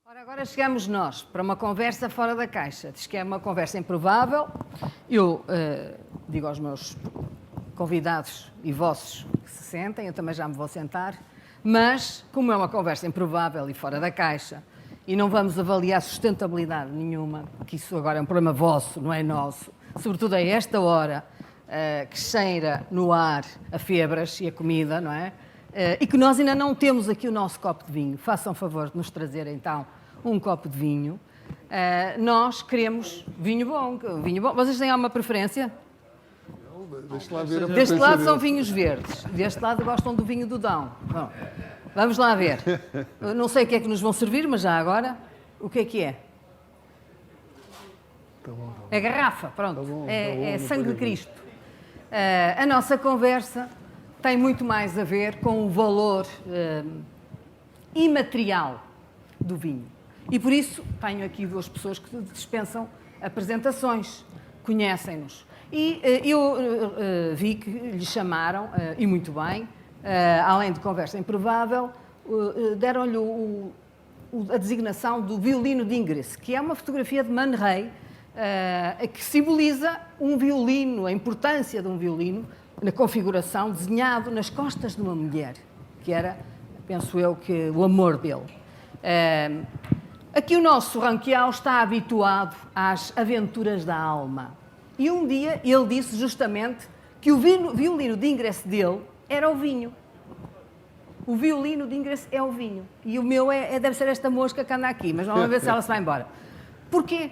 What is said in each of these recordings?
Ora, agora chegamos nós para uma conversa fora da caixa. Diz que é uma conversa improvável. Eu digo aos meus convidados e vossos que se sentem, eu também já me vou sentar, mas como é uma conversa improvável e fora da caixa, e não vamos avaliar sustentabilidade nenhuma, que isso agora é um problema vosso, não é nosso, sobretudo a esta hora, que cheira no ar a febras e a comida, não é? E que nós ainda não temos aqui o nosso copo de vinho. Façam favor de nos trazer, então, um copo de vinho. Nós queremos vinho bom. Vinho bom. Vocês têm alguma preferência? Deixa lá ver a Deste lado preferência são vinhos verdes. Deste lado gostam do vinho do Dão. Bom, vamos lá ver. Eu não sei o que é que nos vão servir, mas já agora, o que é que é? Tá bom. É garrafa, pronto. Tá bom, É não sangue de pode Cristo. A nossa conversa tem muito mais a ver com o valor imaterial do vinho. E por isso tenho aqui duas pessoas que dispensam apresentações, conhecem-nos. E eu vi que lhe chamaram, e muito bem, além de conversa improvável, deram-lhe a designação do violino de Ingres, que é uma fotografia de Man Ray, que simboliza um violino, a importância de um violino, na configuração, desenhado nas costas de uma mulher, que era, penso eu, que o amor dele. Aqui o nosso Ranquial está habituado às aventuras da alma. E um dia ele disse justamente que o violino de ingresso dele era o vinho. O violino de ingresso é o vinho. E o meu deve ser esta mosca que anda aqui, mas vamos ver se ela se vai embora. Porquê?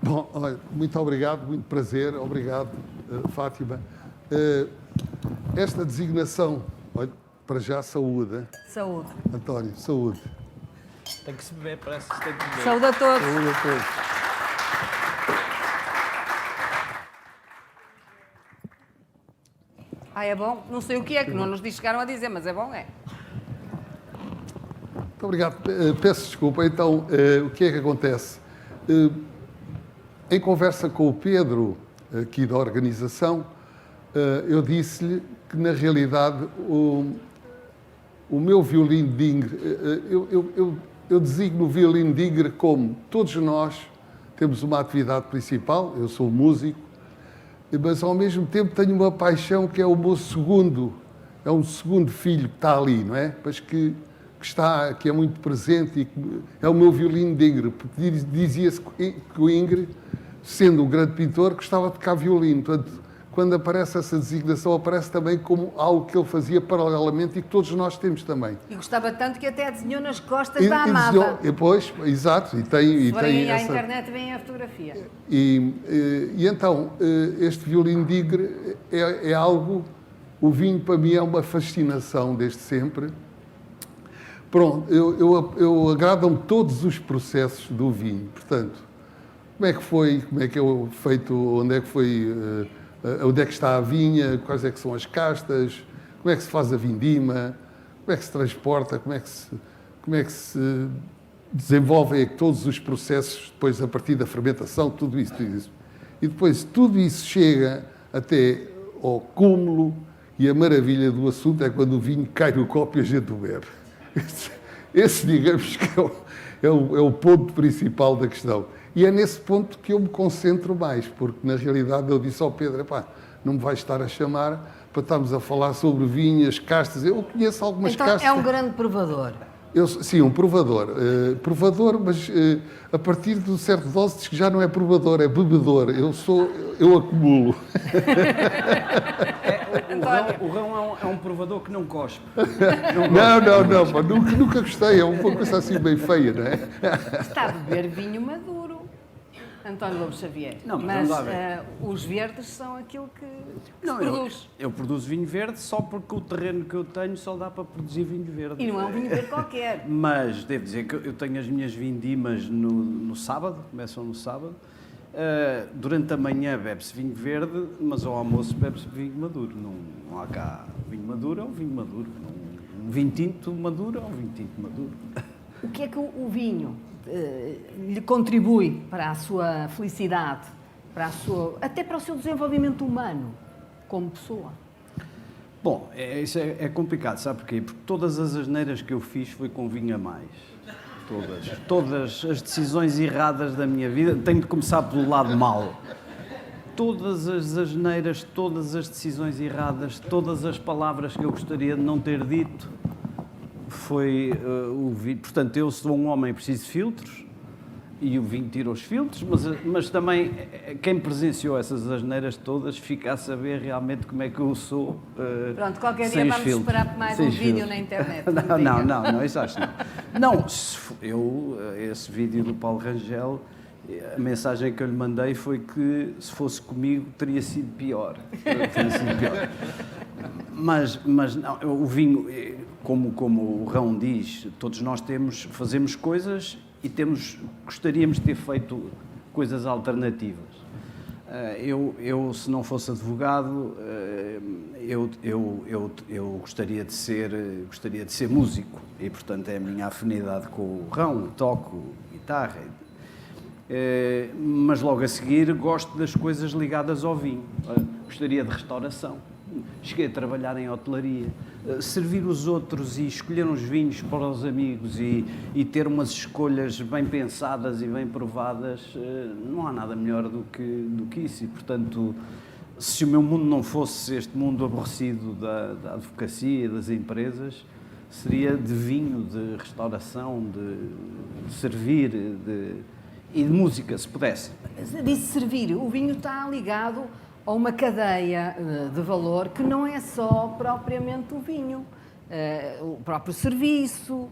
Bom, olha, muito obrigado, muito prazer, obrigado, Fátima. Esta designação, olha, para já, saúde. Hein? Saúde. António, saúde. Tem que se beber, parece que se tem que beber. Saúde a todos. Saúde a todos. É bom? Não sei o que é, que não nos chegaram a dizer, mas é bom, é. Muito obrigado. Peço desculpa. Então, o que é que acontece? Em conversa com o Pedro, aqui da organização, eu disse-lhe que, na realidade, o meu violino de Ingres, eu designo o violino de Ingres como todos nós temos uma atividade principal, eu sou músico, mas ao mesmo tempo tenho uma paixão que é o meu segundo, é um segundo filho que está ali, não é? Mas que é muito presente e que é o meu violino de Ingres, porque dizia-se que o Ingres, sendo um grande pintor, gostava de tocar violino. Portanto, quando aparece essa designação, aparece também como algo que ele fazia paralelamente e que todos nós temos também. E gostava tanto que até desenhou nas costas da amada. Depois, exato, e tem Se forem à essa... internet, vem a fotografia. E então, este violino de Ingres é algo... O vinho, para mim, é uma fascinação desde sempre. Pronto, eu agradam-me todos os processos do vinho. Portanto, como é que foi, como é que é feito, onde é que foi... onde é que está a vinha, quais é que são as castas, como é que se faz a vindima, como é que se transporta, como é que se desenvolvem todos os processos depois a partir da fermentação, tudo isso. E depois tudo isso chega até ao cúmulo e a maravilha do assunto é quando o vinho cai no copo e a gente o bebe. Esse digamos que é o ponto principal da questão. E é nesse ponto que eu me concentro mais, porque na realidade eu disse ao Pedro, não me vais estar a chamar para estarmos a falar sobre vinhas, castas. Eu conheço algumas castas. Então é um grande provador. Sim, um provador. Provador, mas a partir de um certo dose diz que já não é provador, é bebedor. Eu acumulo. O rão é um provador que não cospe. Não, nunca gostei. É uma coisa assim bem feia, não é? Está a beber vinho maduro, António Lobo Xavier. Não, mas não dá a ver. os verdes são aquilo que Não, se produz. eu produzo vinho verde só porque o terreno que eu tenho só dá para produzir vinho verde. E não é um vinho verde qualquer. Mas devo dizer que eu tenho as minhas vindimas no sábado, começam no sábado. Durante a manhã bebe-se vinho verde, mas ao almoço bebe-se vinho maduro. Não há cá vinho maduro, é um vinho maduro. Um vinho tinto maduro é um vinho tinto maduro. O que é que o vinho lhe contribui para a sua felicidade, até para o seu desenvolvimento humano, como pessoa? Bom, isso é complicado, sabe porquê? Porque todas as asneiras que eu fiz foi com vinho a mais. Todas as decisões erradas da minha vida. Tenho de começar pelo lado mau. Todas as asneiras, todas as decisões erradas, todas as palavras que eu gostaria de não ter dito, foi o vinho. Portanto, eu sou um homem, preciso de filtros, e o vinho tira os filtros, mas também quem presenciou essas asneiras todas fica a saber realmente como é que eu sou. Pronto, qualquer dia sem vamos filtros. esperar por mais Sem um vídeo filtros. na internet. Não, isso acho que não. Não, esse vídeo do Paulo Rangel, a mensagem que eu lhe mandei foi que se fosse comigo teria sido pior. Mas não, o vinho, como o Rão diz, todos nós fazemos coisas e gostaríamos de ter feito coisas alternativas. Eu se não fosse advogado, eu gostaria de ser músico e, portanto, é a minha afinidade com o Rão, toco guitarra. Mas logo a seguir gosto das coisas ligadas ao vinho. Gostaria de restauração. Cheguei a trabalhar em hotelaria. Servir os outros e escolher uns vinhos para os amigos e ter umas escolhas bem pensadas e bem provadas, não há nada melhor do que isso. E, portanto, se o meu mundo não fosse este mundo aborrecido da advocacia, das empresas, seria de vinho, de restauração, de servir e de música, se pudesse. Disse servir, o vinho está ligado a uma cadeia de valor que não é só propriamente o vinho. O próprio serviço,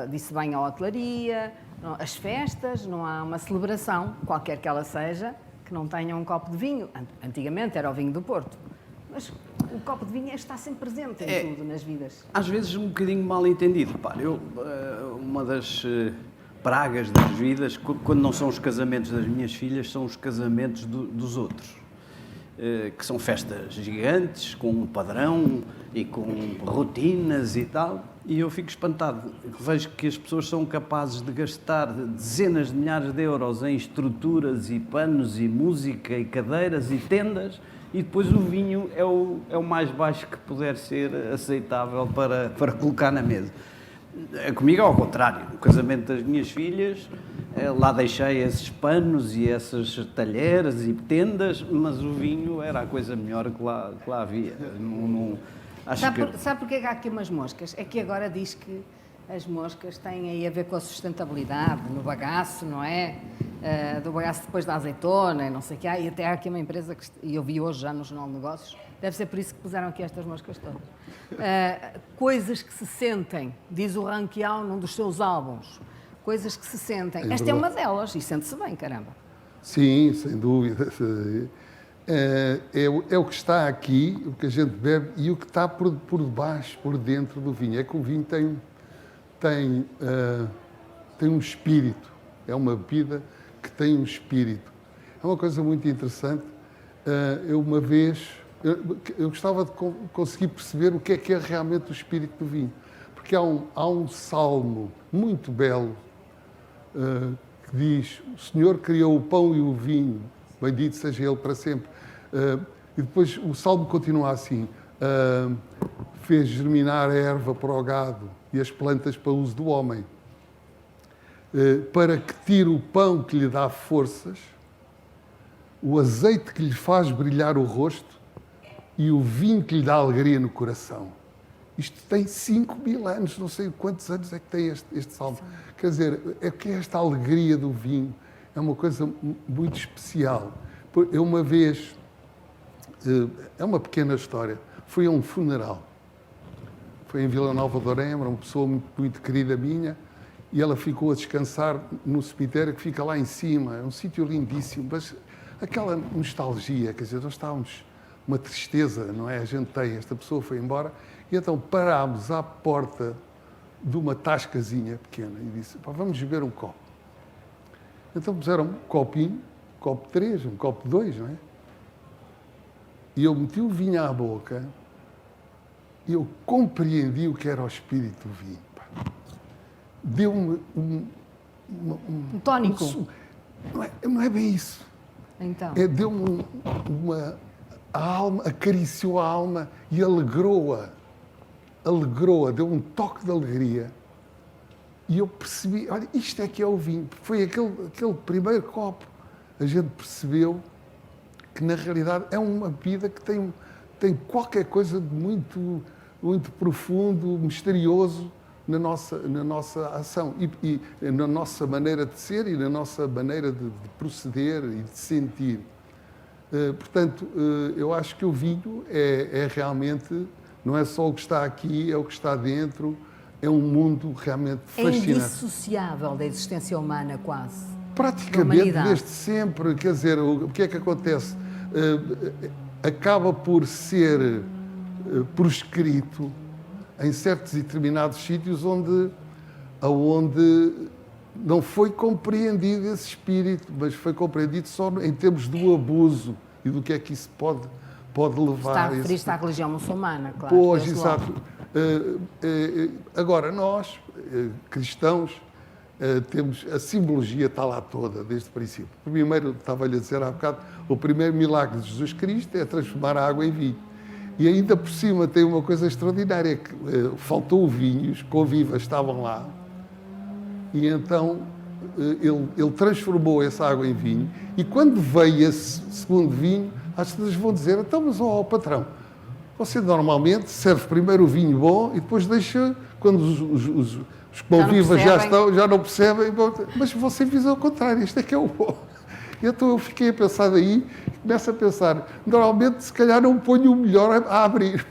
disse bem a hotelaria, as festas, não há uma celebração, qualquer que ela seja, que não tenha um copo de vinho. Antigamente era o vinho do Porto, mas o copo de vinho está sempre presente em tudo, nas vidas. Às vezes um bocadinho mal entendido. Uma das pragas das vidas, quando não são os casamentos das minhas filhas, são os casamentos dos outros. Que são festas gigantes, com um padrão e com rotinas e tal, e eu fico espantado. Vejo que as pessoas são capazes de gastar dezenas de milhares de euros em estruturas e panos e música e cadeiras e tendas, e depois o vinho é o mais baixo que puder ser aceitável para colocar na mesa. Comigo é ao contrário. No casamento das minhas filhas, lá deixei esses panos e essas talheres e tendas, mas o vinho era a coisa melhor que lá havia. Sabe porquê que há aqui umas moscas? É que agora diz que as moscas têm aí a ver com a sustentabilidade, no bagaço, não é? Do bagaço depois da azeitona e não sei o que há. E até há aqui uma empresa que eu vi hoje já no Jornal de Negócios, deve ser por isso que puseram aqui estas moscas todas. Coisas que se sentem, diz o Rankiao num dos seus álbuns, coisas que se sentem. Esta é uma delas e sente-se bem, caramba. Sim, sem dúvida. É o que está aqui, o que a gente bebe e o que está por debaixo, por dentro do vinho. É que o vinho tem um espírito, é uma bebida que tem um espírito. É uma coisa muito interessante. Eu uma vez, eu gostava de conseguir perceber o que é realmente o espírito do vinho. Porque há um salmo muito belo que diz: o Senhor criou o pão e o vinho, bendito seja Ele para sempre. E depois o salmo continua assim: fez germinar a erva para o gado e as plantas para o uso do homem, para que tire o pão que lhe dá forças, o azeite que lhe faz brilhar o rosto e o vinho que lhe dá alegria no coração. Isto tem 5.000 anos, não sei quantos anos é que tem este salmo. Quer dizer, é que esta alegria do vinho é uma coisa muito especial. Eu uma vez, é uma pequena história, fui a um funeral. Foi em Vila Nova de Orem, era uma pessoa muito, muito querida minha, e ela ficou a descansar no cemitério que fica lá em cima. É um sítio lindíssimo, mas aquela nostalgia, quer dizer, nós estávamos, uma tristeza, não é? A gente tem, esta pessoa foi embora, e então parámos à porta de uma tascazinha pequena e disse: vamos beber um copo. Então puseram um copinho, um copo 3, um copo 2, não é? E eu meti o vinho à boca e eu compreendi o que era o espírito do vinho. Deu-me um tónico. Não é bem isso. Então. Deu-me a alma, acariciou a alma e alegrou-a, deu um toque de alegria. E eu percebi, olha, isto é que é o vinho. Foi aquele primeiro copo. A gente percebeu que, na realidade, é uma bebida que tem qualquer coisa de muito, muito profundo, misterioso na nossa ação e na nossa maneira de ser e na nossa maneira de proceder e de sentir. Portanto, eu acho que o vinho é realmente, não é só o que está aqui, é o que está dentro, é um mundo realmente É fascinante. indissociável da existência humana, quase. Praticamente desde sempre, quer dizer, o que é que acontece? Acaba por ser proscrito em certos e determinados sítios onde não foi compreendido esse espírito, mas foi compreendido só em termos do abuso e do que é que isso pode levar. Está a referir-se à religião muçulmana, claro. Pois, desde exato. logo. Agora, nós, cristãos, temos a simbologia está lá toda, desde o princípio. Primeiro, estava-lhe a dizer há bocado, o primeiro milagre de Jesus Cristo é transformar a água em vinho. E ainda por cima tem uma coisa extraordinária, que faltou o vinho, os convivas estavam lá, e então ele transformou essa água em vinho, e quando veio esse segundo vinho, as pessoas vão dizer, então, mas patrão, você normalmente serve primeiro o vinho bom e depois deixa, quando os convivas já não percebem, mas você fez ao contrário, isto é que é o bom. Então eu fiquei a pensar daí, começo a pensar, normalmente se calhar não ponho o melhor a abrir.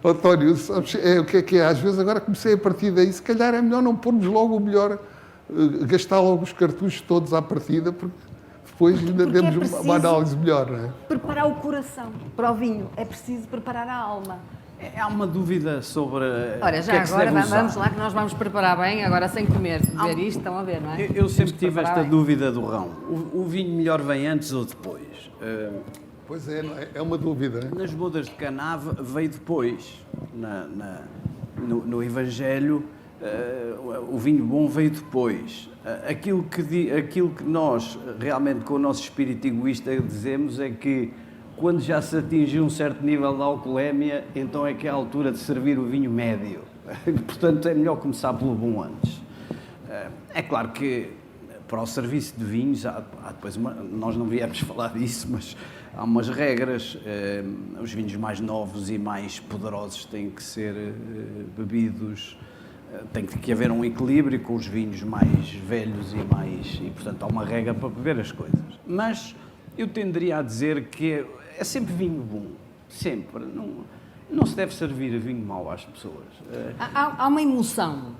António, sabes, o que é? Às vezes agora comecei a partir daí, se calhar é melhor não pormos logo o melhor, gastar logo os cartuchos todos à partida, porque depois ainda temos uma análise melhor, não é? Preparar o coração para o vinho, é preciso preparar a alma. Há uma dúvida sobre Ora, já agora vamos lá que nós vamos preparar bem, agora sem comer, beber isto, estão a ver, não é? Eu sempre tive esta dúvida do rão. O vinho melhor vem antes ou depois? Pois é, é uma dúvida. Né? Nas bodas de Caná veio depois. No Evangelho, o vinho bom veio depois. Aquilo que nós, realmente, com o nosso espírito egoísta, dizemos é que quando já se atingiu um certo nível de alcoolemia, então é que é a altura de servir o vinho médio. Portanto, é melhor começar pelo bom antes. É claro que para o serviço de vinhos, nós não viemos falar disso, mas há umas regras. Os vinhos mais novos e mais poderosos têm que ser bebidos, tem que haver um equilíbrio com os vinhos mais velhos e portanto há uma regra para beber as coisas. Mas eu tenderia a dizer que é sempre vinho bom, sempre. Não se deve servir vinho mau às pessoas. Há uma emoção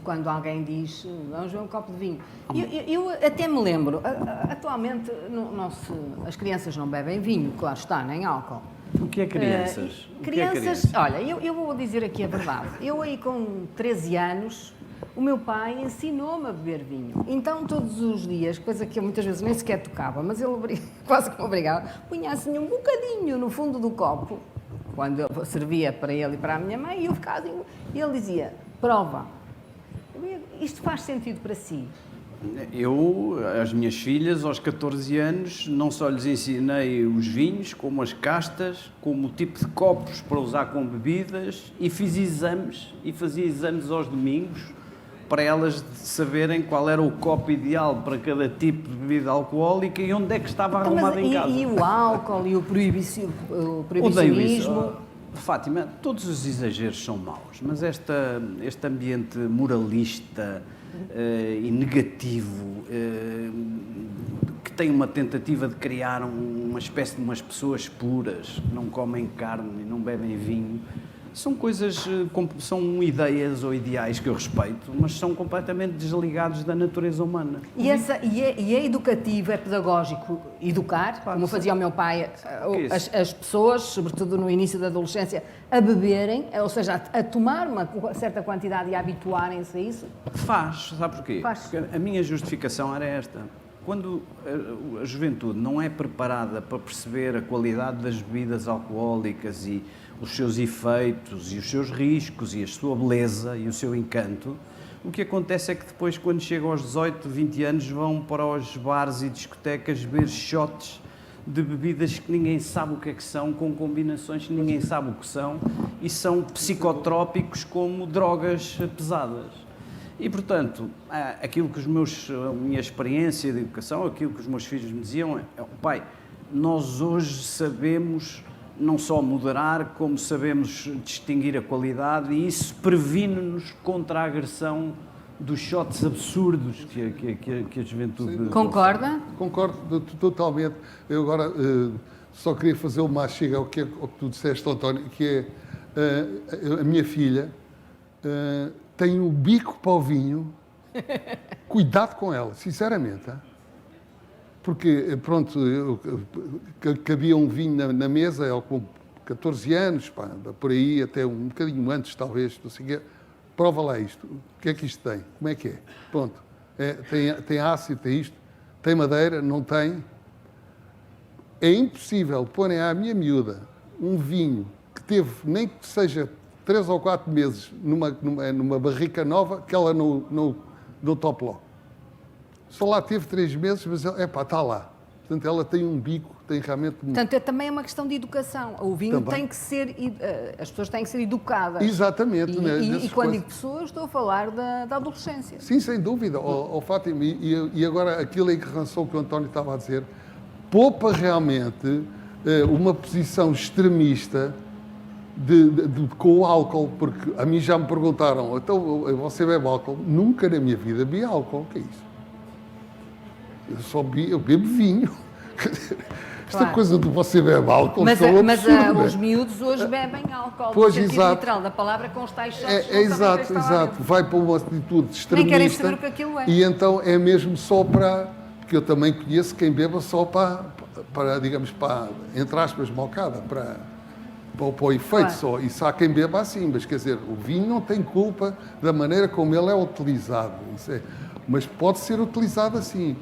quando alguém diz vamos ver um copo de vinho. Eu até me lembro, atualmente as crianças não bebem vinho, claro está, nem álcool. O que é crianças? Crianças, olha, eu vou dizer aqui a verdade. Eu aí com 13 anos, o meu pai ensinou-me a beber vinho. Então, todos os dias, coisa que eu muitas vezes nem sequer tocava, mas ele quase que me obrigava, punha assim um bocadinho no fundo do copo, quando eu servia para ele e para a minha mãe, e eu ficava assim, e ele dizia, prova, isto faz sentido para si? As minhas filhas, aos 14 anos, não só lhes ensinei os vinhos, como as castas, como o tipo de copos para usar com bebidas, e fazia exames aos domingos, para elas saberem qual era o copo ideal para cada tipo de bebida alcoólica e onde é que estava arrumado em casa. E o álcool e o proibicionismo? Odeio isso. Fátima, todos os exageros são maus, mas este ambiente moralista e negativo, que tem uma tentativa de criar uma espécie de umas pessoas puras, que não comem carne e não bebem vinho, são coisas, são ideias ou ideais que eu respeito, mas são completamente desligados da natureza humana. E é educativo, é pedagógico educar, como fazia o meu pai, as pessoas, sobretudo no início da adolescência, a beberem, ou seja, a tomar uma certa quantidade e a habituarem-se a isso? Faz, sabe porquê? Faz. Porque a minha justificação era esta. Quando a juventude não é preparada para perceber a qualidade das bebidas alcoólicas e os seus efeitos e os seus riscos e a sua beleza e o seu encanto, o que acontece é que depois, quando chegam aos 18, 20 anos, vão para os bares e discotecas beber shots de bebidas que ninguém sabe o que é que são, com combinações que ninguém sabe o que são, e são psicotrópicos como drogas pesadas. E, portanto, aquilo que a minha experiência de educação, aquilo que os meus filhos me diziam é, pai, nós hoje sabemos não só moderar, como sabemos distinguir a qualidade e isso previne-nos contra a agressão dos shots absurdos que a juventude... Sim. Concorda? Concordo totalmente. Eu agora só queria fazer uma chega ao que tu disseste, António, que é a minha filha tem o bico para o vinho. Cuidado com ela, sinceramente. Hein? Porque, pronto, cabia um vinho na mesa, ela com 14 anos, pá, por aí, até um bocadinho antes, talvez, não sei o quê. Prova lá isto. O que é que isto tem? Como é que é? Pronto. Tem ácido, tem isto. Tem madeira? Não tem. É impossível porem à minha miúda um vinho que teve, nem que seja 3 ou 4 meses, numa barrica nova, que ela não tope logo. Só lá teve 3 meses, mas está lá. Portanto, ela tem um bico, tem realmente... Portanto, também é uma questão de educação. O vinho também tem que ser... As pessoas têm que ser educadas. Exatamente. E quando digo pessoas, estou a falar da adolescência. Sim, sem dúvida. Fátima, e agora aquilo em relação ao que o António estava a dizer, poupa realmente uma posição extremista com o álcool, porque a mim já me perguntaram, então você bebe álcool? Nunca na minha vida bebi álcool. O que é isso? Eu bebo vinho. Esta Claro. coisa de você bebe álcool Mas, é um mas absurdo. os miúdos hoje bebem álcool. Pois, no sentido exato. literal da palavra, com os tais shots. Exato. Vai para uma atitude extremista. Nem querem saber o que aquilo é. E então é mesmo só para... Porque eu também conheço quem beba só para digamos, para, entre aspas, mocada, para o efeito Claro. só. E se há quem beba assim, mas quer dizer, o vinho não tem culpa da maneira como ele é utilizado. Mas pode ser utilizado assim.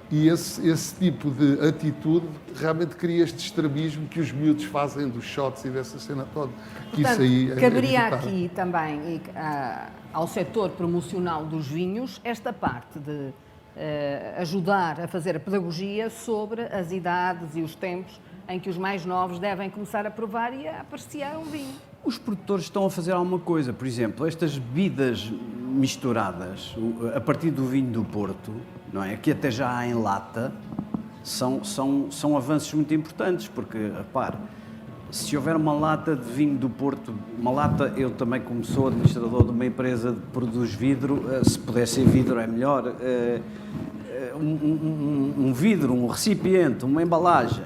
E esse tipo de atitude realmente cria este extremismo que os miúdos fazem dos shots e dessa cena toda. Portanto, Isso aí caberia evitável. aqui também ao setor promocional dos vinhos esta parte de ajudar a fazer a pedagogia sobre as idades e os tempos em que os mais novos devem começar a provar e a apreciar um vinho. Os produtores estão a fazer alguma coisa. Por exemplo, estas bebidas misturadas, a partir do vinho do Porto, não é? Que até já há em lata, são avanços muito importantes, porque, repare, se houver uma lata de vinho do Porto, uma lata, eu também como sou administrador de uma empresa que produz vidro, se puder ser vidro é melhor, um vidro, um recipiente, uma embalagem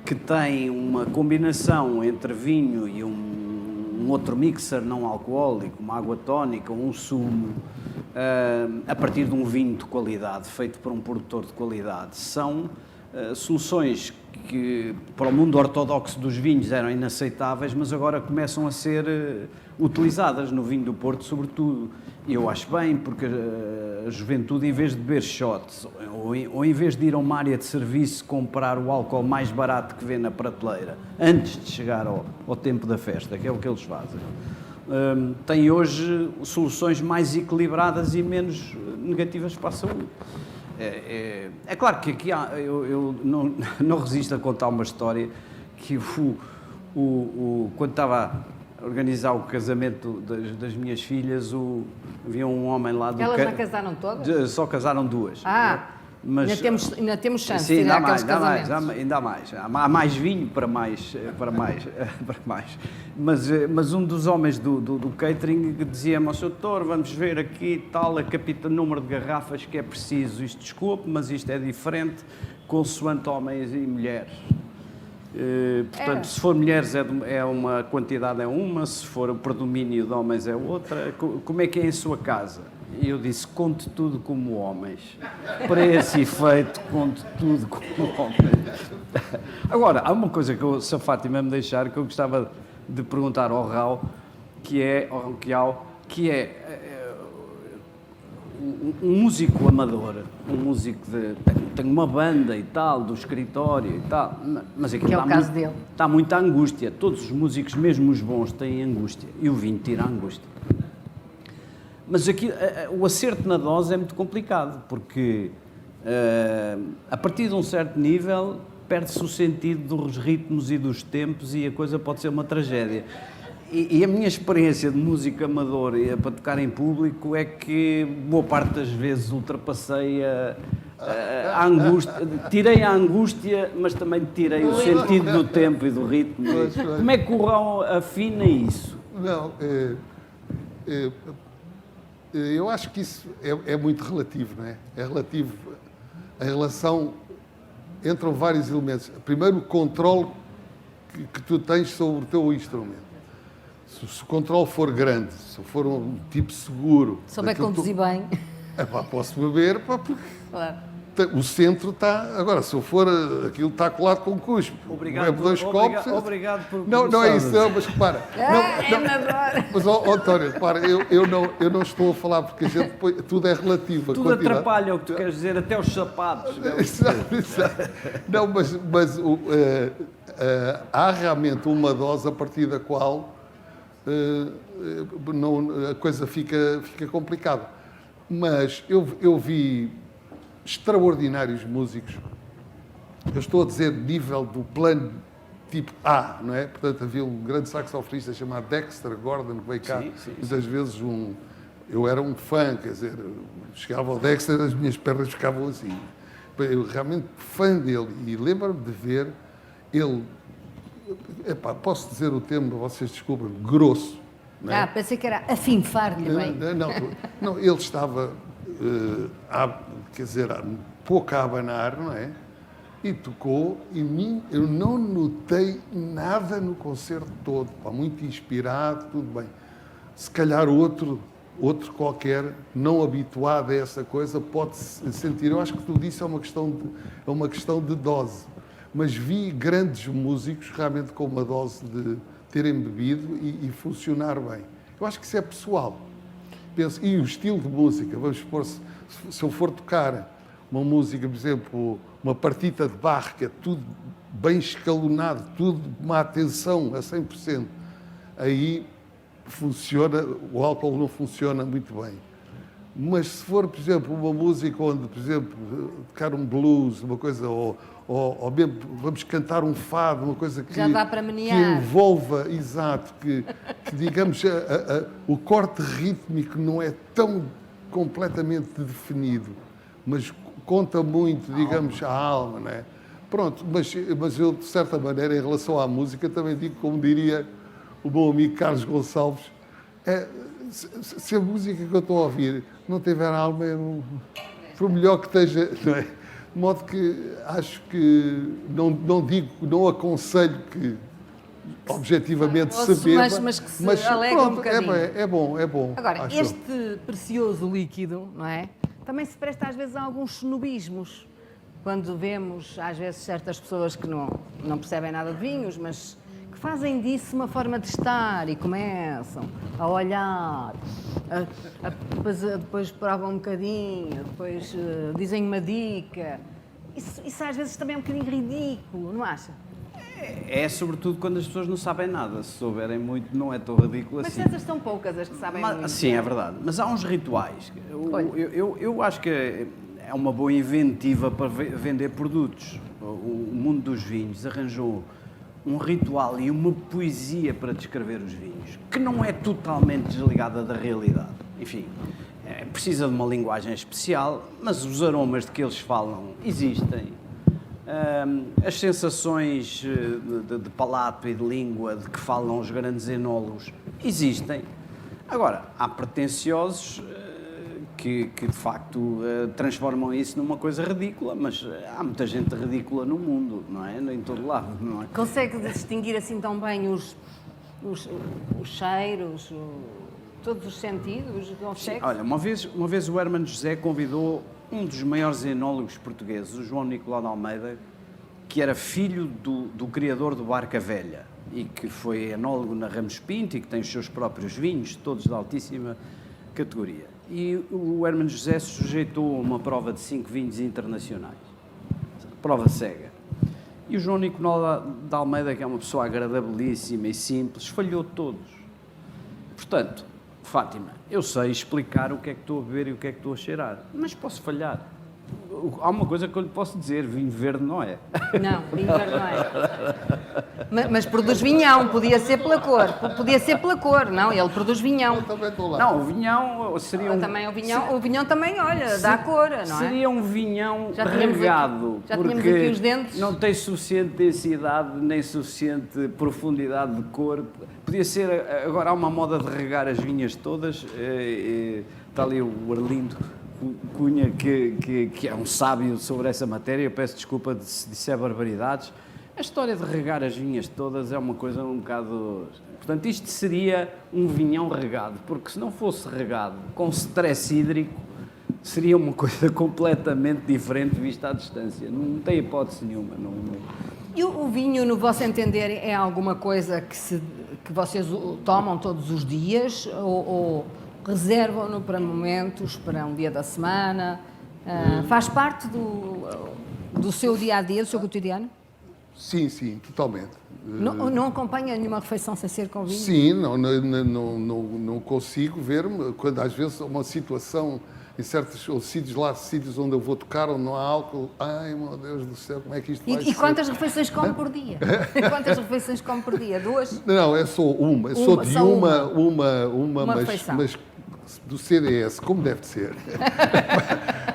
que tem uma combinação entre vinho e um outro mixer não alcoólico, uma água tónica, um sumo, a partir de um vinho de qualidade, feito por um produtor de qualidade, são soluções que para o mundo ortodoxo dos vinhos eram inaceitáveis, mas agora começam a ser utilizadas no vinho do Porto, sobretudo. E eu acho bem, porque a juventude, em vez de beber shots, ou em vez de ir a uma área de serviço comprar o álcool mais barato que vê na prateleira, antes de chegar ao tempo da festa, que é o que eles fazem, tem hoje soluções mais equilibradas e menos negativas para a saúde. É claro que aqui eu não resisto a contar uma história que quando estava a organizar o casamento das minhas filhas, havia um homem lá do... Elas já casaram todas? Só casaram 2. Mas ainda temos chance sim, de ir ainda àqueles casamentos. ainda mais. Há mais vinho para mais. Mas um dos homens do catering dizia-me, ao Sr. Doutor, vamos ver aqui tal, número de garrafas que é preciso. Isto, desculpe, mas isto é diferente, consoante homens e mulheres. Portanto, se for mulheres é uma quantidade, é uma, se for o predomínio de homens é outra. Como é que é em sua casa? E eu disse, conte tudo como homens. Para esse efeito, conte tudo como homens. Agora, há uma coisa que se a Fátima me deixar, que eu gostava de perguntar ao Raul, que é um músico amador, um músico tem uma banda e tal, do escritório e tal, mas aquilo que é o caso dele. Está muita angústia. Todos os músicos, mesmo os bons, têm angústia. E o vinho tira a angústia. Mas aqui, o acerto na dose é muito complicado, porque a partir de um certo nível perde-se o sentido dos ritmos e dos tempos e a coisa pode ser uma tragédia. E a minha experiência de músico amador para tocar em público é que boa parte das vezes ultrapassei a angústia, tirei a angústia, mas também tirei o sentido do tempo e do ritmo. Como é que o Rão afina isso? Não, eu acho que isso é muito relativo, não é? É relativo a relação, entram vários elementos. Primeiro, o controle que tu tens sobre o teu instrumento. Se o controle for grande, se for um tipo seguro... Souber conduzir bem. Posso beber, porque Claro. o centro está... Agora, se eu for, aquilo está colado com cuspe. Bebo dois copos... Obrigado por Não é isso, não, mas repara... Amador. Mas, António, repara, eu não estou a falar porque a gente tudo é relativo. Tudo atrapalha o que tu queres dizer, até os sapatos. Exato. Não, mas há realmente uma dose a partir da qual a coisa fica complicada. Mas eu vi extraordinários músicos, eu estou a dizer nível do plano tipo A, não é? Portanto, havia um grande saxofonista chamado Dexter Gordon, que veio cá, muitas vezes eu era um fã, quer dizer, chegava ao Dexter, as minhas pernas ficavam assim. Eu realmente fã dele, e lembro-me de ver ele, posso dizer o termo, vocês desculpem, grosso. Não é? Pensei que era afinfar-lhe bem. Não, ele estava, quer dizer, pouco a abanar, não é? E tocou, e eu não notei nada no concerto todo. Muito inspirado, tudo bem. Se calhar outro qualquer, não habituado a essa coisa, pode sentir. Eu acho que tudo isso é uma questão de dose. Mas vi grandes músicos realmente com uma dose de terem bebido e funcionar bem. Eu acho que isso é pessoal. Penso, e o estilo de música, vamos supor, se eu for tocar uma música, por exemplo, uma partita de Bach, que é tudo bem escalonado, tudo uma atenção a 100%, aí funciona, o álcool não funciona muito bem. Mas se for, por exemplo, uma música onde, por exemplo, tocar um blues, uma coisa, ou mesmo vamos cantar um fado, uma coisa que, já dá para que menear. envolva, exato, que digamos, o corte rítmico não é tão completamente definido, mas conta muito, digamos, a alma, não é? Pronto, mas eu, de certa maneira, em relação à música, também digo, como diria o meu amigo Carlos Gonçalves, se a música que eu estou a ouvir não tiver alma, por melhor que esteja, não é? De modo que acho que não aconselho que objetivamente se beba, mas que se alegra pronto, um bocadinho. É bom. Agora, acho eu. este precioso líquido, não é? Também se presta às vezes a alguns snobismos. Quando vemos, às vezes, certas pessoas que não percebem nada de vinhos, mas que fazem disso uma forma de estar e começam a olhar, depois provam um bocadinho, depois dizem uma dica. Isso às vezes também é um bocadinho ridículo, não acha? É sobretudo quando as pessoas não sabem nada. Se souberem muito, não é tão ridículo assim. Mas essas são poucas as que sabem muito. Sim, é verdade. Mas há uns rituais. Eu acho que é uma boa inventiva para vender produtos. O mundo dos vinhos arranjou um ritual e uma poesia para descrever os vinhos, que não é totalmente desligada da realidade. Enfim, precisa de uma linguagem especial, mas os aromas de que eles falam existem. As sensações de palato e de língua de que falam os grandes enólogos existem. Agora, há pretenciosos que de facto transformam isso numa coisa ridícula, mas há muita gente ridícula no mundo, não é? Em todo lado, não é? Consegue distinguir assim tão bem os cheiros, todos os sentidos? Sim, olha, uma vez o Hermano José convidou um dos maiores enólogos portugueses, o João Nicolau de Almeida, que era filho do criador do Barca Velha e que foi enólogo na Ramos Pinto e que tem os seus próprios vinhos, todos de altíssima categoria. E o Hermano José sujeitou a uma prova de 5 vinhos internacionais, prova cega. E o João Nicolau de Almeida, que é uma pessoa agradabilíssima e simples, falhou todos. Portanto, Fátima, eu sei explicar o que é que estou a beber e o que é que estou a cheirar, mas posso falhar. Há uma coisa que eu lhe posso dizer, vinho verde não é. Não, vinho verde não é. Mas produz vinhão, podia ser pela cor. Podia ser pela cor, não, ele produz vinhão. Eu também estou lá. Não, o vinhão seria um... Também o vinhão também, olha, dá cor, não é? Seria um vinhão Já tínhamos regado, já tínhamos porque aqui os dentes. não tem suficiente densidade, nem suficiente profundidade de cor. Podia ser, agora há uma moda de regar as vinhas todas, está ali o Arlindo Cunha, que é um sábio sobre essa matéria, eu peço desculpa se disser barbaridades. A história de regar as vinhas todas é uma coisa um bocado... Portanto, isto seria um vinhão regado, porque se não fosse regado com stress hídrico, seria uma coisa completamente diferente vista à distância. Não tem hipótese nenhuma. E o vinho, no vosso entender, é alguma coisa que vocês tomam todos os dias ou reservam-no para momentos, para um dia da semana? Faz parte do seu dia-a-dia, do seu cotidiano? Sim, totalmente. Não acompanha nenhuma refeição sem ser com vinho? Sim, não consigo ver-me, quando às vezes uma situação, em certos sítios onde eu vou tocar, onde não há álcool, ai meu Deus do céu, como é que isto vai ser? E quantas refeições come por dia? Quantas refeições come por dia? 2? Não, é só uma. Sou de uma refeição. mas do CDS, como deve de ser.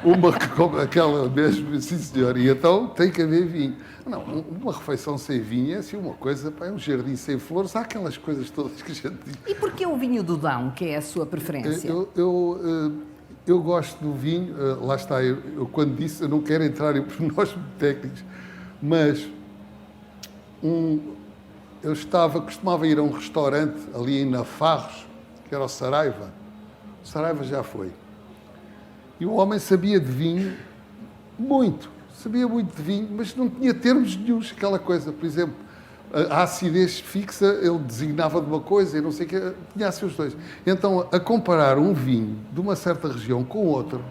Como aquela mesmo, sim senhor, e então tem que haver vinho. Não, uma refeição sem vinho é assim uma coisa, é um jardim sem flores, há aquelas coisas todas que a gente diz. E porquê o vinho do Dão, que é a sua preferência? Eu gosto do vinho, lá está, eu quando disse, eu não quero entrar em pormenores técnicos, mas costumava ir a um restaurante ali em Nafarros, que era o Saraiva. O Saraiva já foi. E o homem sabia de vinho sabia muito de vinho, mas não tinha termos nenhuns, aquela coisa, por exemplo, a acidez fixa, ele designava de uma coisa e não sei o que, tinha assim os dois. Então, a comparar um vinho de uma certa região com outro,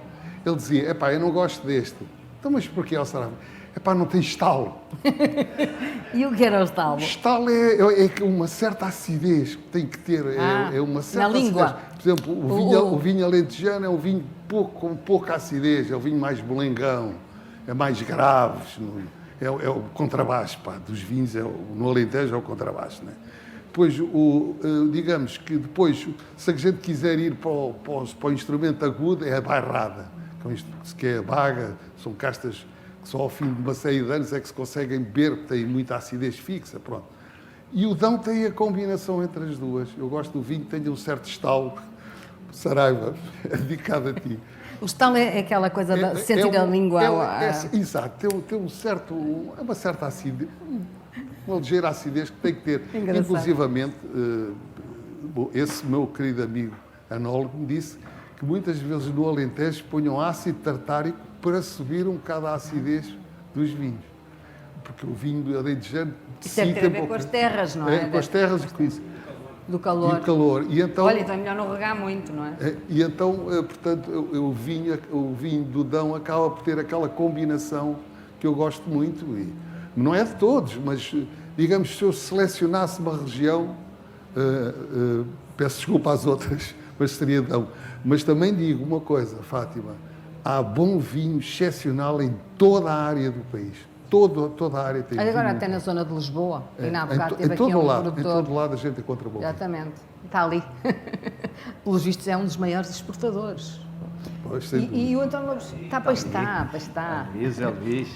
ele dizia, eu não gosto deste. Então, mas porquê, ao Saraiva? Não tem estalo. E o que era o estalo? Estalo é uma certa acidez que tem que ter, é uma certa na língua. acidez. Por exemplo, o vinho alentejano é um vinho com pouca acidez, é o vinho mais bolengão, é mais grave, é o contrabaixo dos vinhos, no Alentejo é o contrabaixo, né? Depois, digamos que depois, se a gente quiser ir para o instrumento agudo, é a bairrada, que é a baga, são castas que só ao fim de uma série de anos é que se conseguem beber, porque têm muita acidez fixa, pronto. E o Dão tem a combinação entre as duas. Eu gosto do vinho que tenha um certo estalo. Saraiva, dedicado a ti. O estalo é aquela coisa de sentir a língua... Exato, tem uma certa acidez, uma ligeira acidez que tem que ter. Engraçado. Inclusivamente, esse meu querido amigo anólogo me disse que muitas vezes no Alentejo ponham ácido tartárico para subir um bocado a acidez dos vinhos. Porque o vinho do alentejano... Isso deve ter a ver com as terras, não é? Com as terras e com isso. Do calor. E o calor. E então, olha, então é melhor não regar muito, não é? E então, portanto, o vinho do Dão acaba por ter aquela combinação que eu gosto muito. E não é de todos, mas, digamos, se eu selecionasse uma região, peço desculpa às outras, mas seria Dão. Mas também digo uma coisa, Fátima, há bom vinho excepcional em toda a área do país. Toda a área tem vinho. Agora até na zona de Lisboa, e na bocado em teve aqui todo um lado, produtor. Em todo lado a gente encontra bom vinho. Exatamente, está ali. Pelos vistos é um dos maiores exportadores. Pois, E o António Lopes está para estar. É Luís.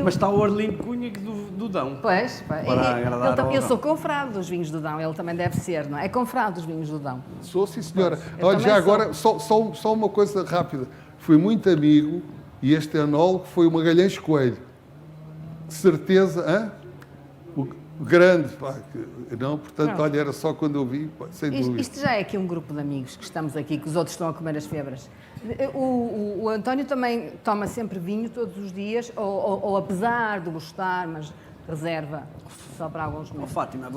Mas está o Arlindo Cunha do Dão. Pois. Para agradar ao Eu Dão. sou confrade dos vinhos do Dão, ele também deve ser, não é? É confrade dos vinhos do Dão. Sou, sim, senhora. Eu Olha, já também agora, só uma coisa rápida. Fui muito amigo, e este anólogo foi o Magalhães Coelho. De certeza, o grande, portanto, olha, era só quando eu vi, sem dúvida. Isto já é aqui um grupo de amigos que estamos aqui, que os outros estão a comer as febras. O António também toma sempre vinho todos os dias, ou apesar de gostar, mas reserva só para alguns momentos. Fátima,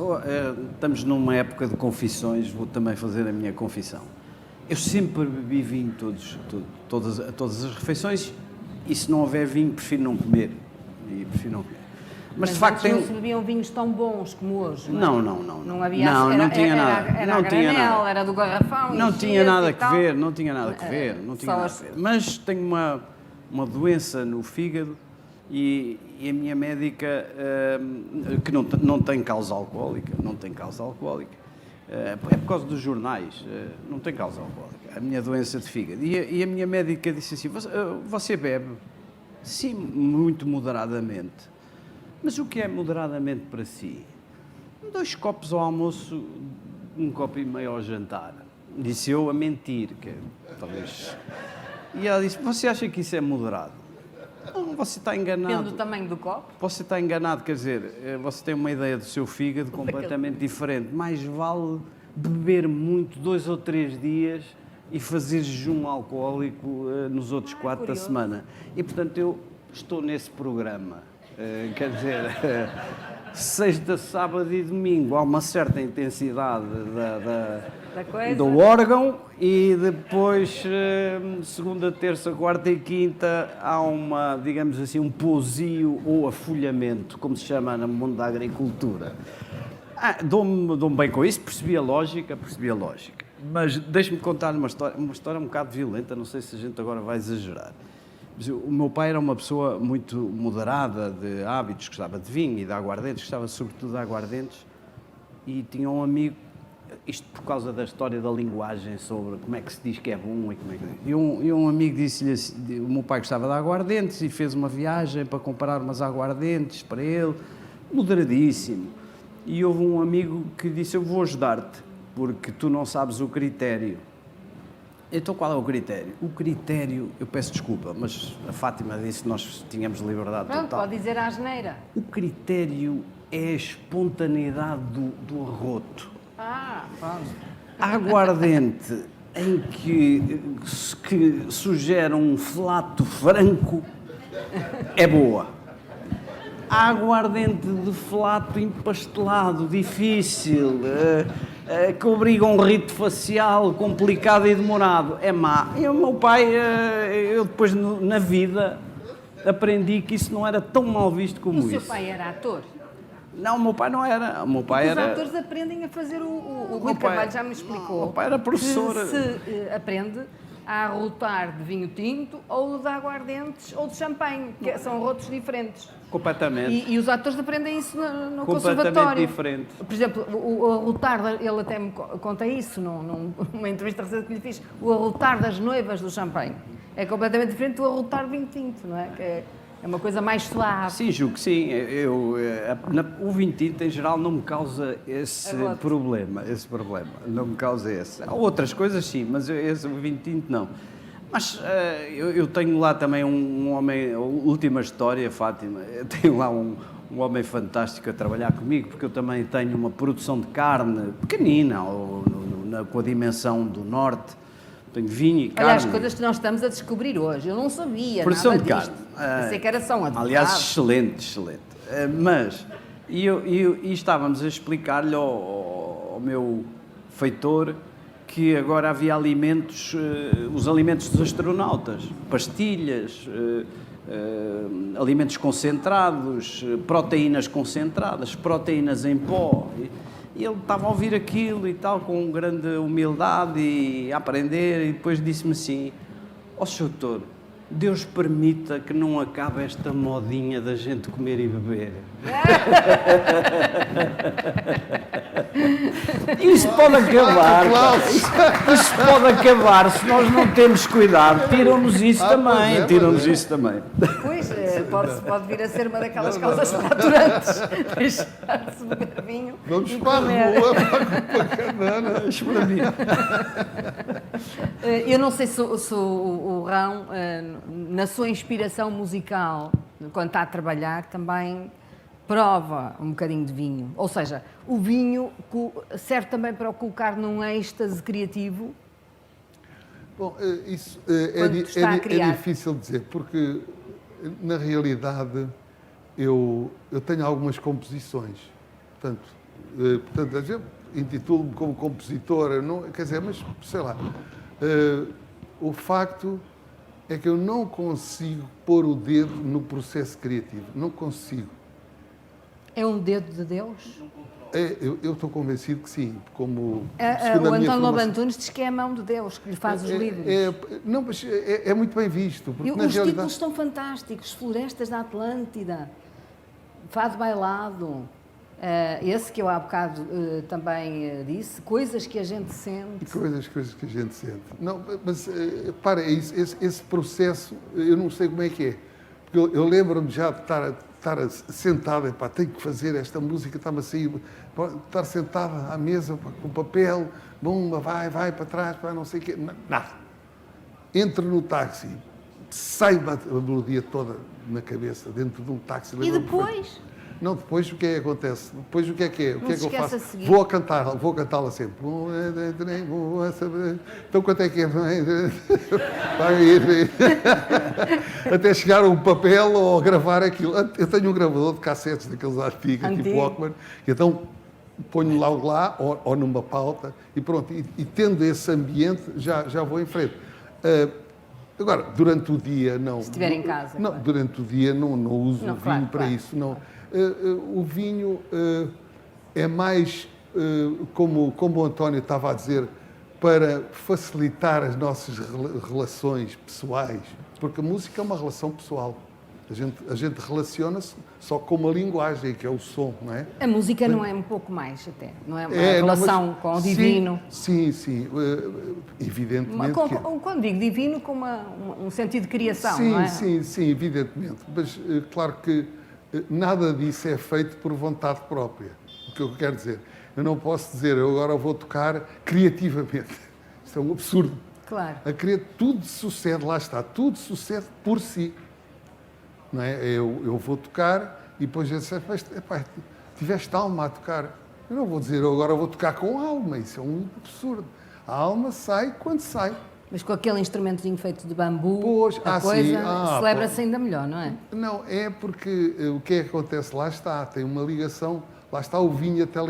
estamos numa época de confissões, vou também fazer a minha confissão. Eu sempre bebi vinho todas as refeições, e se não houver vinho, prefiro não comer. Mas de facto não se bebiam vinhos tão bons como hoje, não. Não havia... Não tinha nada. Era a granel, era do garrafão. Não tinha nada a ver, não tinha nada a ver. Mas tenho uma doença no fígado e a minha médica, que não tem causa alcoólica, é por causa dos jornais, não tem causa alcoólica, a minha doença de fígado. E a minha médica disse assim, você bebe? Sim, muito moderadamente. Mas o que é moderadamente para si? 2 copos ao almoço, 1 copo e meio ao jantar. Disse eu a mentir, que talvez... E ela disse, você acha que isso é moderado? Não, você está enganado. Depende do tamanho do copo. Você está enganado, quer dizer, você tem uma ideia do seu fígado completamente diferente. Mais vale beber muito 2 ou 3 dias e fazer jejum alcoólico nos outros 4 da semana. E, portanto, eu estou nesse programa. Quer dizer, sexta, sábado e domingo há uma certa intensidade do órgão e depois segunda, terça, quarta e quinta há uma, digamos assim, um pousio ou afolhamento, como se chama no mundo da agricultura. Dou-me bem com isso, percebi a lógica. Mas deixe-me contar uma história um bocado violenta, não sei se a gente agora vai exagerar. Mas o meu pai era uma pessoa muito moderada de hábitos, gostava de vinho e de aguardentes, gostava sobretudo de aguardentes, e tinha um amigo, isto por causa da história da linguagem sobre como é que se diz que é bom e como é que... E um amigo disse-lhe assim, o meu pai gostava de aguardentes e fez uma viagem para comprar umas aguardentes para ele, moderadíssimo. E houve um amigo que disse, eu vou ajudar-te, porque tu não sabes o critério. Então qual é o critério? O critério, eu peço desculpa, mas a Fátima disse que nós tínhamos liberdade Pronto, total. pode dizer a asneira. O critério é a espontaneidade do arroto. Pronto. A aguardente em que sugere um flato franco é boa. A aguardente de flato empastelado, difícil, que obriga a um rito facial complicado e demorado, é má. E o meu pai, eu depois na vida aprendi que isso não era tão mal visto como isso. O seu pai era ator? Não, o meu pai não era. O meu pai Os era... atores aprendem a fazer o Rui Carvalho já me explicou. O meu pai era professor. Que se aprende a arrotar de vinho tinto ou de aguardentes ou de champanhe, que são arrotos diferentes. Completamente. E os atores aprendem isso no Completamente conservatório. diferente. Por exemplo, o arrotar, ele até me conta isso numa entrevista recente que lhe fiz, o arrotar das noivas do champanhe é completamente diferente do arrotar vinho tinto, não é? Que é uma coisa mais suave. Sim, julgo que sim. O vinho tinto, em geral, não me causa esse problema. Não me causa esse. Há outras coisas, sim, mas o vinho tinto, não. Mas eu tenho lá também um homem, a última história, Fátima, eu tenho lá um homem fantástico a trabalhar comigo, porque eu também tenho uma produção de carne pequenina, com a dimensão do norte. Tenho vinho e carne. Olha, as coisas que nós estamos a descobrir hoje, eu não sabia produção nada de disto. carne. Pensei que era só um advogado. Aliás, excelente. Mas, e estávamos a explicar-lhe ao meu feitor que agora havia alimentos, os alimentos dos astronautas, pastilhas, alimentos concentrados, proteínas concentradas, proteínas em pó. E ele estava a ouvir aquilo e tal, com grande humildade e a aprender, e depois disse-me assim, ó Sr. Doutor, Deus permita que não acabe esta modinha da gente comer e beber. Isso pode acabar. Isso pode acabar se nós não temos cuidado. Tiram-nos isso também. Pois, pode vir a ser uma daquelas causas fraturantes. Deixar-se beber vinho. Vamos e para a comer. rua, para a canana. Eu não sei se o Rão, na sua inspiração musical, quando está a trabalhar, também prova um bocadinho de vinho. Ou seja, o vinho serve também para o colocar num êxtase criativo. Bom, isso está a criar. é difícil dizer, porque na realidade eu tenho algumas composições. Portanto, a gente intitulo-me como compositor, não, quer dizer, mas sei lá. O facto é que eu não consigo pôr o dedo no processo criativo. Não consigo. É um dedo de Deus? Eu estou convencido que sim, como segundo O a minha António Lobo formação. Antunes diz que é a mão de Deus que lhe faz os livros. Não, mas é muito bem visto, porque E na os realidade... títulos estão fantásticos. Florestas da Atlântida, Fado Bailado, esse que eu há bocado também disse, Coisas que a gente sente. Coisas que a gente sente. Não, mas, para, esse processo, eu não sei como é que é. Porque eu lembro-me já de estar sentado, epá, tenho que fazer esta música, estava a sair, estar sentado à mesa com papel, bomba, vai para trás, não sei o quê, nada. Entro no táxi, sai a melodia toda na cabeça, dentro de um táxi. E depois? Não, depois o que é que acontece? Depois o que é que é? O que é que eu faço? Vou cantá-la sempre. Então quanto é que é? Até chegar a um papel ou gravar aquilo. Eu tenho um gravador de cassetes daqueles antigos, tipo Walkman, então ponho logo lá ou numa pauta e pronto. E tendo esse ambiente, já vou em frente. Agora, durante o dia, não. Se estiver em casa. Não, claro. durante o dia não uso o vinho para claro. isso. Não. O vinho é mais, como o António estava a dizer, para facilitar as nossas relações pessoais, porque a música é uma relação pessoal. A gente relaciona-se só com uma linguagem, que é o som, não é? A música não é um pouco mais até, não é uma relação com o divino. Sim, evidentemente. Quando digo divino, com um sentido de criação, sim, não é? Sim, evidentemente. Mas claro que nada disso é feito por vontade própria. O que eu quero dizer? Eu não posso dizer, eu agora vou tocar criativamente. Isto é um absurdo. Claro. Tudo sucede, lá está, tudo sucede por si. Não é? Eu vou tocar e depois eu disse, tiveste alma a tocar. Eu não vou dizer, eu agora vou tocar com alma, isso é um absurdo. A alma sai quando sai. Mas com aquele instrumentozinho feito de bambu, Pois, a coisa celebra-se ainda melhor, não é? Não, é porque o que é que acontece? Lá está, tem uma ligação, lá está o vinho, até a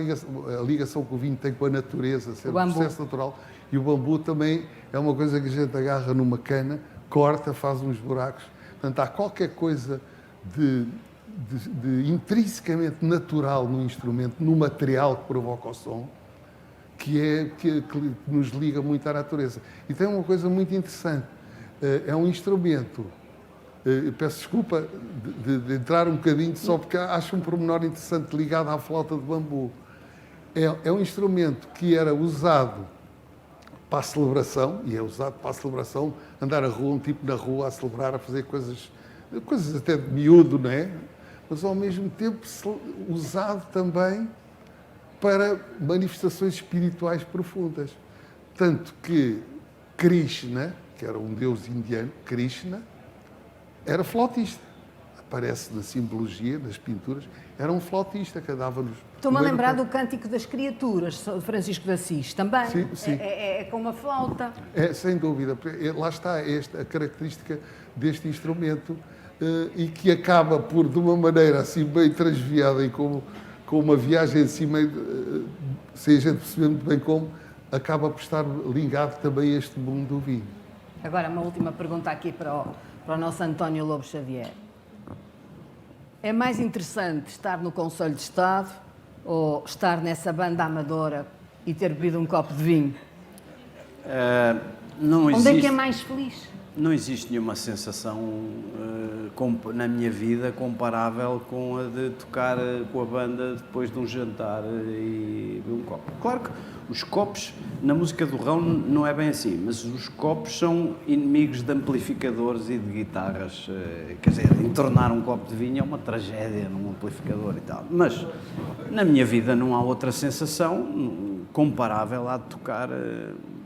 ligação que o vinho tem com a natureza, ser um processo natural. E o bambu também é uma coisa que a gente agarra numa cana, corta, faz uns buracos. Portanto, há qualquer coisa de intrinsecamente natural no instrumento, no material que provoca o som, que nos liga muito à natureza. E tem uma coisa muito interessante. É um instrumento, peço desculpa de entrar um bocadinho, só porque acho um pormenor interessante ligado à flauta de bambu. É um instrumento que era usado para a celebração, e é usado para a celebração, andar a rua, um tipo na rua a celebrar, a fazer coisas até de miúdo, não é? Mas ao mesmo tempo usado também para manifestações espirituais profundas. Tanto que Krishna, que era um deus indiano, Krishna, era flautista. Aparece na simbologia, nas pinturas, era um flautista que andava-nos... Estou-me a lembrar do Cântico das Criaturas, de Francisco de Assis, também. Sim. É com uma flauta. Sem dúvida. Lá está a característica deste instrumento e que acaba por, de uma maneira assim bem transviada e com uma viagem assim meio, sem a gente perceber muito bem como, acaba por estar ligado também a este mundo do vinho. Agora, uma última pergunta aqui para o nosso António Lobo Xavier. É mais interessante estar no Conselho de Estado ou estar nessa banda amadora e ter bebido um copo de vinho? Onde é que é mais feliz? Não existe nenhuma sensação na minha vida comparável com a de tocar com a banda depois de um jantar e beber um copo. Claro que os copos, na música do Rão não é bem assim, mas os copos são inimigos de amplificadores e de guitarras. Quer dizer, entornar um copo de vinho é uma tragédia num amplificador e tal. Mas na minha vida não há outra sensação comparável à de tocar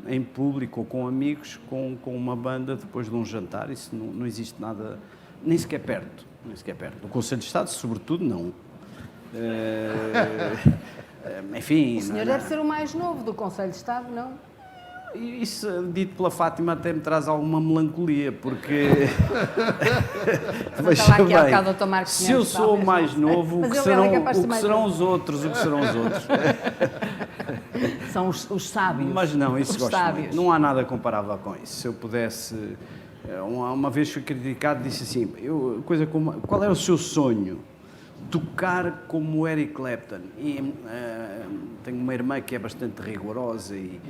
em público ou com amigos, com uma banda depois de um jantar. Isso não existe nada, nem sequer perto. No Conselho de Estado, sobretudo, não. Enfim... O senhor deve ser o mais novo do Conselho de Estado, não? Isso, dito pela Fátima, até me traz alguma melancolia, porque... Veja aqui bem, ao Dr. Marcos se eu sou o mais novo, o que serão os outros? São os sábios. Mas não, isso gosto sábios. Não há nada comparável com isso. Se eu pudesse... Uma vez fui criticado, disse assim, qual era o seu sonho? tocar como o Eric Clapton. E tenho uma irmã que é bastante rigorosa e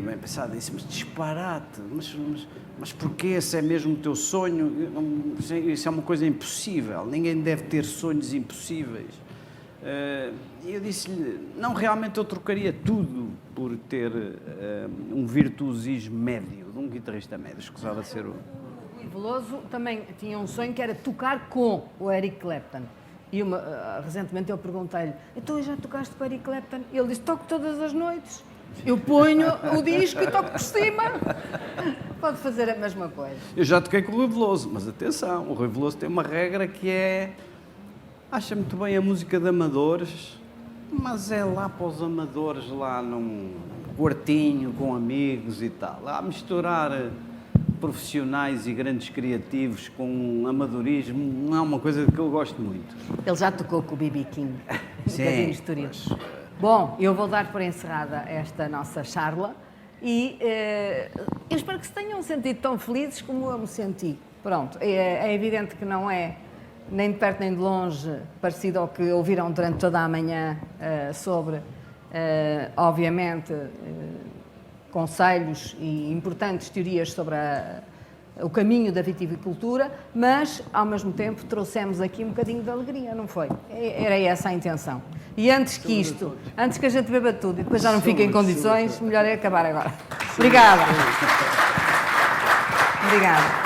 bem pensada, disse, mas disparate, mas porquê? Esse é mesmo o teu sonho? Isso é uma coisa impossível, ninguém deve ter sonhos impossíveis. E eu disse-lhe, não, realmente eu trocaria tudo por ter um virtuosismo médio, de um guitarrista médio, escusava de ser o... O Veloso também tinha um sonho que era tocar com o Eric Clapton. E recentemente eu perguntei-lhe, então já tocaste com o Eric Clapton? E ele disse, toco todas as noites. Eu ponho o disco e toco por cima. Pode fazer a mesma coisa. Eu já toquei com o Rui Veloso, mas atenção, o Rui Veloso tem uma regra que é, acha muito bem a música de amadores, mas é lá para os amadores, lá num quartinho com amigos e tal. Lá a misturar profissionais e grandes criativos com amadorismo não é uma coisa que eu gosto muito. Ele já tocou com o B.B. King. Sim. Bom, eu vou dar por encerrada esta nossa charla e eu espero que se tenham sentido tão felizes como eu me senti. Pronto, é evidente que não é nem de perto nem de longe parecido ao que ouviram durante toda a manhã sobre, obviamente, conselhos e importantes teorias sobre o caminho da viticultura, mas, ao mesmo tempo, trouxemos aqui um bocadinho de alegria, não foi? Era essa a intenção. E antes que isto, antes que a gente beba tudo e depois já não fique em condições, melhor é acabar agora. Obrigada. Obrigada.